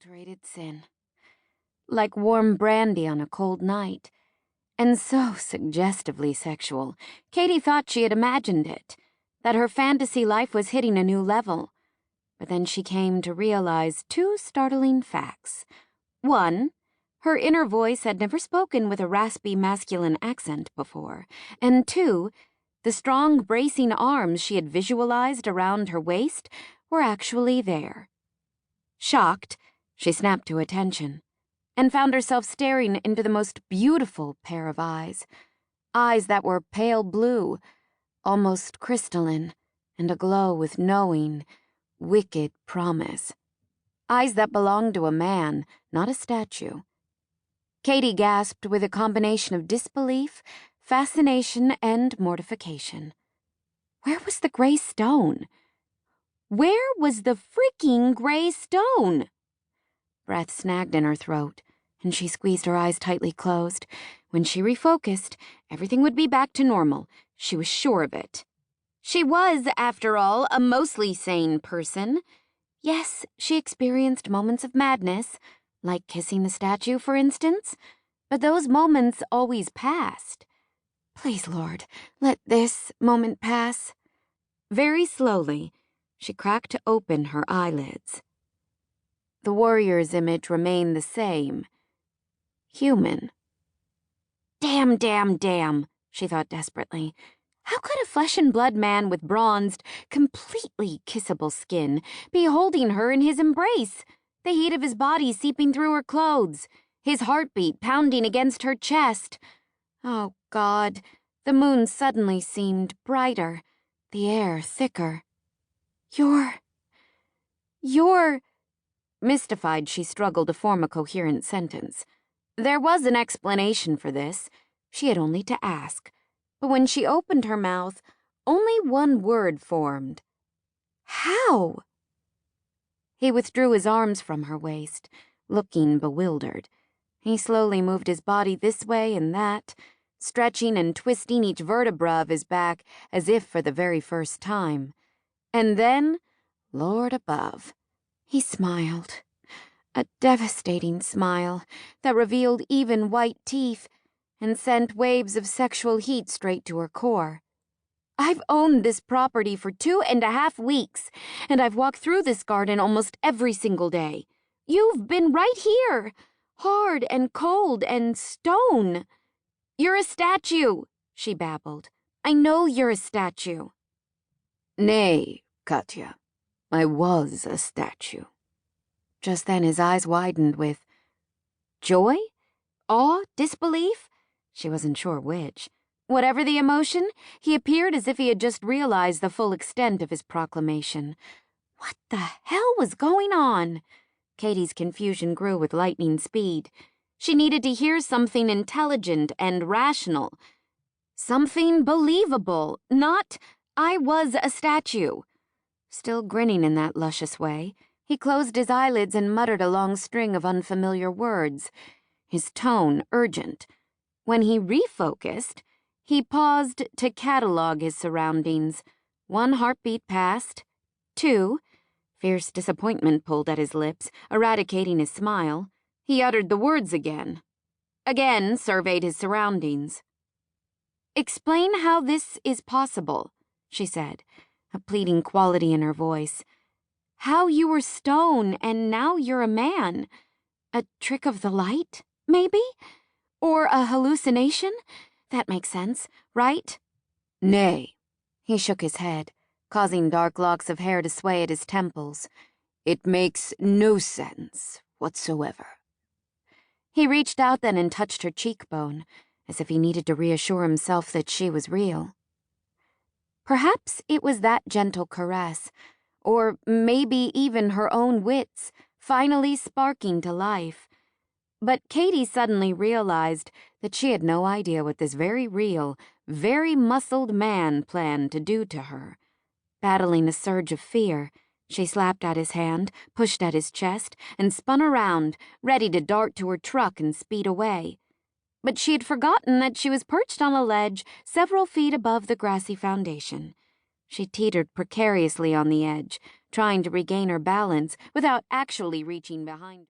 unadulterated sin. Like warm brandy on a cold night. And so suggestively sexual, Katie thought she had imagined it, that her fantasy life was hitting a new level. But then she came to realize two startling facts. One, her inner voice had never spoken with a raspy masculine accent before. And two, the strong, bracing arms she had visualized around her waist were actually there. Shocked, she snapped to attention and found herself staring into the most beautiful pair of eyes. Eyes that were pale blue, almost crystalline, and aglow with knowing, wicked promise. Eyes that belonged to a man, not a statue. Katie gasped with a combination of disbelief, fascination, and mortification. Where was the gray stone? Where was the freaking gray stone? Breath snagged in her throat, and she squeezed her eyes tightly closed. When she refocused, everything would be back to normal. She was sure of it. She was, after all, a mostly sane person. Yes, she experienced moments of madness, like kissing the statue, for instance, but those moments always passed. Please, Lord, let this moment pass. Very slowly, she cracked open her eyelids. The warrior's image remained the same. Human. Damn, damn, damn, she thought desperately. How could a flesh-and-blood man with bronzed, completely kissable skin be holding her in his embrace, the heat of his body seeping through her clothes, his heartbeat pounding against her chest? Oh, God, the moon suddenly seemed brighter, the air thicker. You're... Mystified, she struggled to form a coherent sentence. There was an explanation for this. She had only to ask. But when she opened her mouth, only one word formed. How? He withdrew his arms from her waist, looking bewildered. He slowly moved his body this way and that, stretching and twisting each vertebra of his back as if for the very first time. And then, Lord above, he smiled. A devastating smile that revealed even white teeth and sent waves of sexual heat straight to her core. I've owned this property for 2.5 weeks, and I've walked through this garden almost every single day. You've been right here, hard and cold and stone. You're a statue, she babbled. I know you're a statue. Nay, Katya, I was a statue. Just then his eyes widened with joy? Awe? Disbelief? She wasn't sure which. Whatever the emotion, he appeared as if he had just realized the full extent of his proclamation. What the hell was going on? Katie's confusion grew with lightning speed. She needed to hear something intelligent and rational. Something believable, not, I was a statue. Still grinning in that luscious way, he closed his eyelids and muttered a long string of unfamiliar words, his tone urgent. When he refocused, he paused to catalog his surroundings. 1 heartbeat passed. 2. Fierce disappointment pulled at his lips, eradicating his smile. He uttered the words again. Again surveyed his surroundings. Explain how this is possible, she said, a pleading quality in her voice. How you were stone and now you're a man. A trick of the light, maybe? Or a hallucination? That makes sense, right? Nay. He shook his head, causing dark locks of hair to sway at his temples. It makes no sense whatsoever. He reached out then and touched her cheekbone, as if he needed to reassure himself that she was real. Perhaps it was that gentle caress, or maybe even her own wits, finally sparking to life. But Katie suddenly realized that she had no idea what this very real, very muscled man planned to do to her. Battling a surge of fear, she slapped at his hand, pushed at his chest, and spun around, ready to dart to her truck and speed away. But she had forgotten that she was perched on a ledge several feet above the grassy foundation. She teetered precariously on the edge, trying to regain her balance without actually reaching behind.